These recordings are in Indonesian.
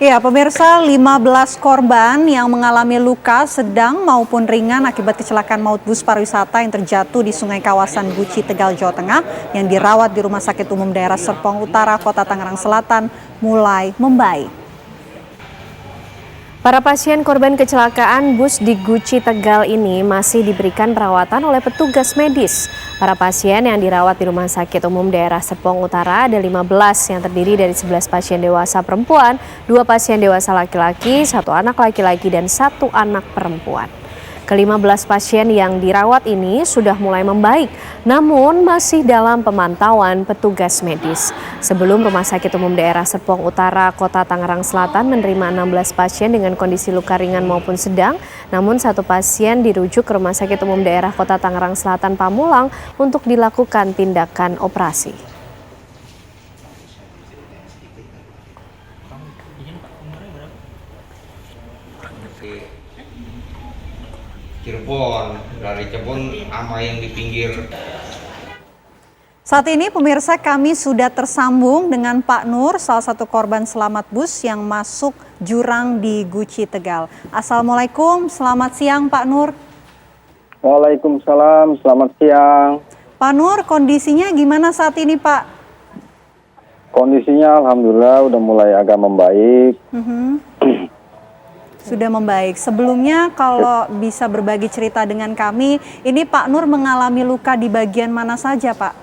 Ya, pemirsa, 15 korban yang mengalami luka sedang maupun ringan akibat kecelakaan maut bus pariwisata yang terjatuh di sungai kawasan Guci, Tegal, Jawa Tengah yang dirawat di Rumah Sakit Umum Daerah Serpong Utara, Kota Tangerang Selatan mulai membaik. Para pasien korban kecelakaan bus di Guci, Tegal ini masih diberikan perawatan oleh petugas medis. Para pasien yang dirawat di Rumah Sakit Umum Daerah Serpong Utara ada 15 yang terdiri dari 11 pasien dewasa perempuan, 2 pasien dewasa laki-laki, 1 anak laki-laki, dan 1 anak perempuan. Ke-15 pasien yang dirawat ini sudah mulai membaik, namun masih dalam pemantauan petugas medis. Sebelum Rumah Sakit Umum Daerah Serpong Utara, Kota Tangerang Selatan menerima 16 pasien dengan kondisi luka ringan maupun sedang, namun 1 pasien dirujuk ke Rumah Sakit Umum Daerah Kota Tangerang Selatan Pamulang untuk dilakukan tindakan operasi. Cirebon, dari Cirebon sama yang di pinggir. Saat ini pemirsa, kami sudah tersambung dengan Pak Nur, salah satu korban selamat bus yang masuk jurang di Guci, Tegal. Assalamualaikum, selamat siang Pak Nur. Waalaikumsalam, selamat siang. Pak Nur, kondisinya gimana saat ini Pak? Kondisinya alhamdulillah udah mulai agak membaik. Sudah membaik. Sebelumnya kalau bisa berbagi cerita dengan kami, ini Pak Nur mengalami luka di bagian mana saja Pak?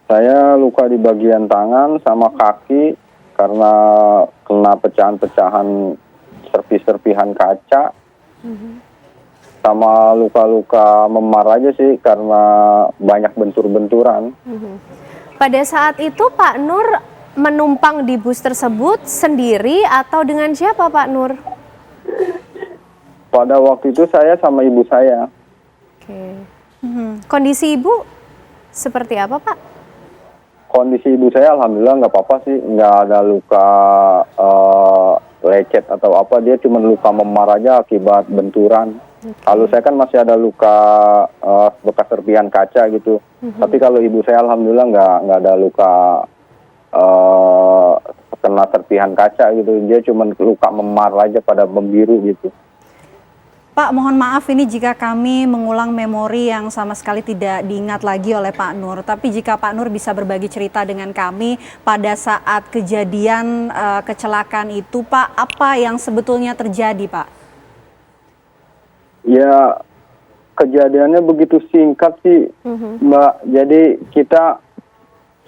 Saya luka di bagian tangan sama kaki karena kena pecahan-pecahan serpihan kaca. Sama luka-luka memar aja sih karena banyak bentur-benturan. Pada saat itu Pak Nur menumpang di bus tersebut sendiri atau dengan siapa Pak Nur? Pada waktu itu saya sama ibu saya. Oke. Kondisi ibu seperti apa Pak? Kondisi ibu saya alhamdulillah nggak apa-apa sih, nggak ada luka lecet atau apa, dia cuma luka memar aja akibat benturan. Kalau saya kan masih ada luka bekas serpihan kaca gitu. Tapi kalau ibu saya alhamdulillah nggak ada luka kena serpihan kaca gitu. Dia cuma luka memar aja pada membiru gitu. Pak, mohon maaf ini jika kami mengulang memori yang sama sekali tidak diingat lagi oleh Pak Nur. Tapi jika Pak Nur bisa berbagi cerita dengan kami pada saat kejadian kecelakaan itu, Pak, apa yang sebetulnya terjadi, Pak? Ya, kejadiannya begitu singkat sih, Mbak. Jadi kita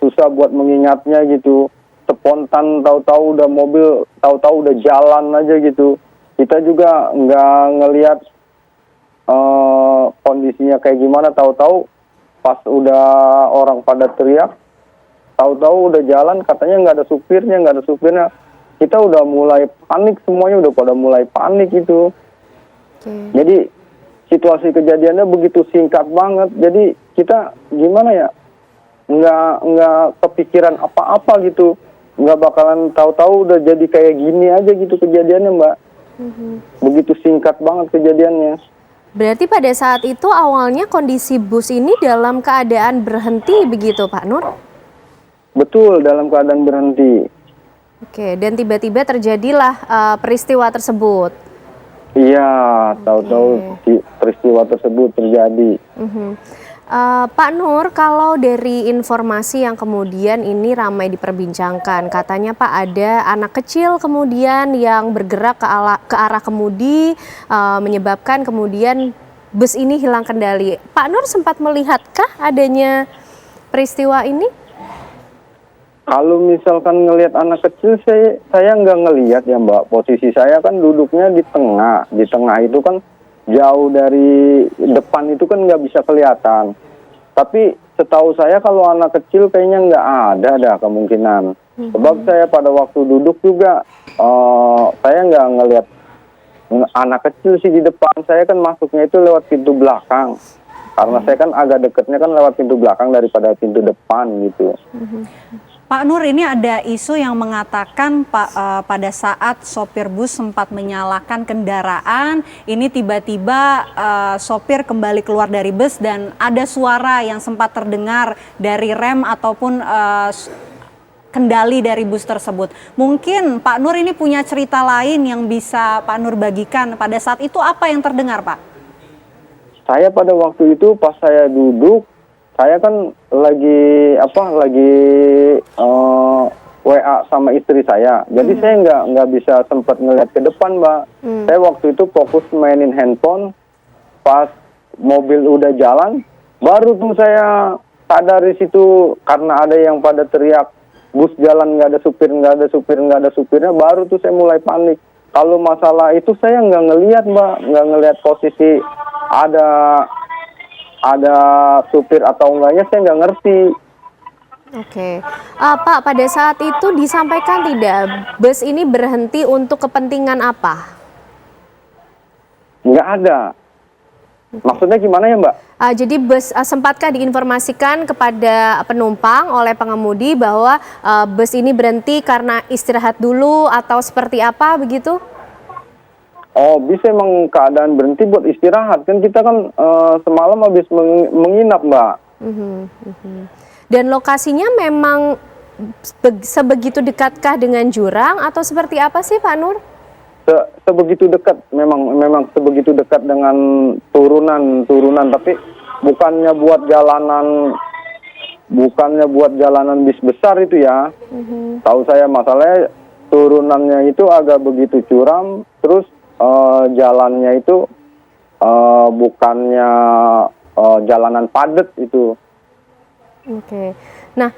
susah buat mengingatnya gitu. Spontan, tahu-tahu udah mobil, tahu-tahu udah jalan aja gitu. Kita juga nggak ngelihat kondisinya kayak gimana, tahu-tahu pas udah orang pada teriak, tahu-tahu udah jalan, katanya nggak ada supirnya. Kita udah mulai panik, semuanya udah pada mulai panik gitu. Jadi situasi kejadiannya begitu singkat banget, jadi kita gimana ya, nggak kepikiran apa-apa gitu, nggak bakalan tahu-tahu udah jadi kayak gini aja gitu kejadiannya, Mbak. Begitu singkat banget kejadiannya. Berarti pada saat itu awalnya kondisi bus ini dalam keadaan berhenti begitu Pak Nur? Betul, dalam keadaan berhenti. Oke, dan tiba-tiba terjadilah peristiwa tersebut. Iya, tahu-tahu peristiwa tersebut terjadi. Pak Nur, kalau dari informasi yang kemudian ini ramai diperbincangkan, katanya Pak ada anak kecil kemudian yang bergerak ke arah kemudi, menyebabkan kemudian bus ini hilang kendali. Pak Nur sempat melihatkah adanya peristiwa ini? Kalau misalkan ngelihat anak kecil, saya nggak ngelihat ya Mbak. Posisi saya kan duduknya di tengah. Di tengah itu kan jauh dari depan itu kan nggak bisa kelihatan. Tapi setahu saya kalau anak kecil kayaknya nggak ada kemungkinan. Sebab saya pada waktu duduk juga, saya nggak ngelihat anak kecil sih di depan. Saya kan masuknya itu lewat pintu belakang. Karena saya kan agak deketnya kan lewat pintu belakang daripada pintu depan gitu. Pak Nur, ini ada isu yang mengatakan pada saat sopir bus sempat menyalakan kendaraan, ini tiba-tiba sopir kembali keluar dari bus dan ada suara yang sempat terdengar dari rem ataupun kendali dari bus tersebut. Mungkin Pak Nur ini punya cerita lain yang bisa Pak Nur bagikan pada saat itu, apa yang terdengar, Pak? Saya pada waktu itu pas saya duduk, saya kan lagi WA sama istri saya. Jadi saya nggak bisa sempat ngeliat ke depan, Mbak. Saya waktu itu fokus mainin handphone. Pas mobil udah jalan, baru tuh saya sadar di situ karena ada yang pada teriak bus jalan nggak ada supir, nggak ada supir, nggak ada supirnya. Baru tuh saya mulai panik. Kalau masalah itu saya nggak ngelihat, Mbak, nggak ngelihat posisi ada supir atau enggaknya, saya nggak ngerti. Oke, Pak, pada saat itu disampaikan tidak bus ini berhenti untuk kepentingan apa? Nggak ada. Maksudnya gimana ya, Mbak? Jadi bus sempatkah diinformasikan kepada penumpang oleh pengemudi bahwa bus ini berhenti karena istirahat dulu atau seperti apa begitu? Oh, bisa emang keadaan berhenti buat istirahat. Kan kita kan semalam habis menginap, Mbak. Dan lokasinya memang sebegitu dekatkah dengan jurang atau seperti apa sih, Pak Nur? Sebegitu dekat, memang sebegitu dekat dengan turunan, tapi bukannya buat jalanan bis besar itu ya. Tahu saya masalahnya turunannya itu agak begitu curam, terus jalannya itu bukannya jalanan padat itu. Oke. Nah,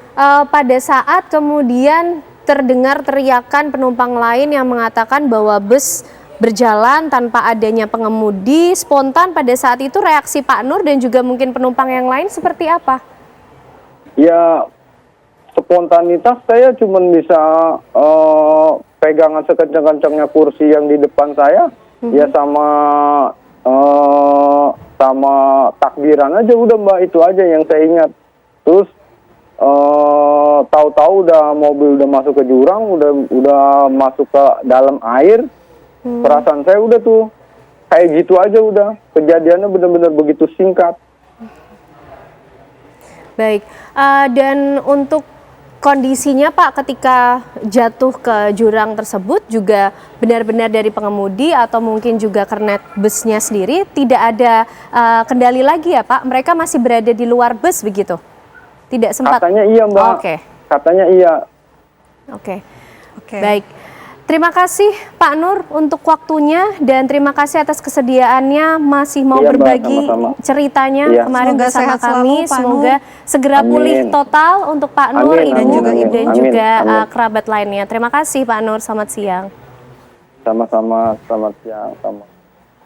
pada saat kemudian terdengar teriakan penumpang lain yang mengatakan bahwa bus berjalan tanpa adanya pengemudi, spontan pada saat itu reaksi Pak Nur dan juga mungkin penumpang yang lain seperti apa? Ya, spontanitas saya cuma bisa pegangan sekencang-kencangnya kursi yang di depan saya, ya sama takbiran aja udah, Mbak, itu aja yang saya ingat. Terus tahu-tahu mobil udah masuk ke jurang, udah masuk ke dalam air. Perasaan saya udah tuh kayak gitu aja udah. Kejadiannya benar-benar begitu singkat. Baik, dan untuk kondisinya Pak ketika jatuh ke jurang tersebut juga benar-benar dari pengemudi atau mungkin juga kernet busnya sendiri tidak ada kendali lagi ya Pak? Mereka masih berada di luar bus begitu? Tidak sempat? Katanya iya, Mbak. Oke. Katanya iya. Oke. Baik. Terima kasih Pak Nur untuk waktunya dan terima kasih atas kesediaannya masih mau Iya, Mbak, berbagi sama-sama. ceritanya kemarin Semoga bersama sehat kami. selalu, Pak Semoga Nur. segera pulih total untuk Pak Nur, Amin, Ibu, amin, dan amin, juga amin. kerabat lainnya. Terima kasih Pak Nur, selamat siang. Sama-sama, selamat siang. Sama.